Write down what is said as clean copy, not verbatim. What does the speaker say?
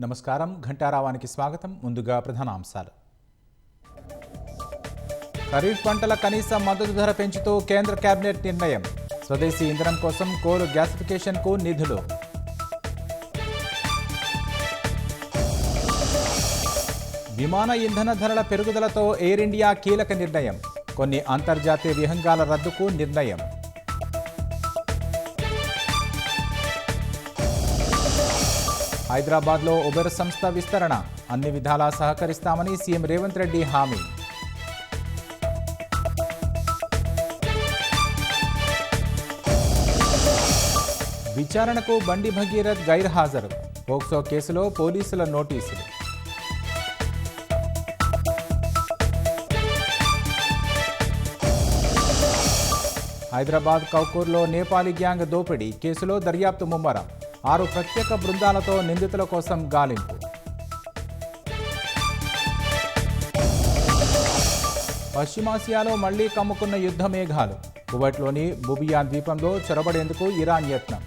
నమస్కారం. ఘంటారావానికి స్వాగతం. ముందుగా ప్రధానాంశాలు. ఖరీఫ్ పంటల కనీస మద్దతు ధర పెంచుతూ కేంద్ర కేబినెట్ నిర్ణయం. స్వదేశీ ఇంధనం కోసం కోల్ గ్యాసిఫికేషన్కు నిధులు. విమాన ఇంధన ధరల పెరుగుదలతో ఎయిర్ ఇండియా కీలక నిర్ణయం. కొన్ని అంతర్జాతీయ విహంగాల రద్దుకు నిర్ణయం. హైదరాబాద్లో ఉబెర్ సంస్థ విస్తరణ. అన్ని విధాలా సహకరిస్తామని సీఎం రేవంత్ రెడ్డి హామీ. విచారణకు బండి భగీరథ్ గైర్హాజరు. పోక్సో కేసులో పోలీసుల నోటీసులు. హైదరాబాద్ కౌకూర్లో నేపాలీ గ్యాంగ్ దోపిడీ కేసులో దర్యాప్తు ముమ్మరం. 6 ప్రత్యేక బృందాలతో నిందితుల కోసం గాలింపు. పశ్చిమాసియాలో మళ్లీ కమ్ముకున్న యుద్ధ మేఘాలు. కువైట్లోని బుబియాన్ ద్వీపంలో చొరబడేందుకు ఇరాన్ యత్నం.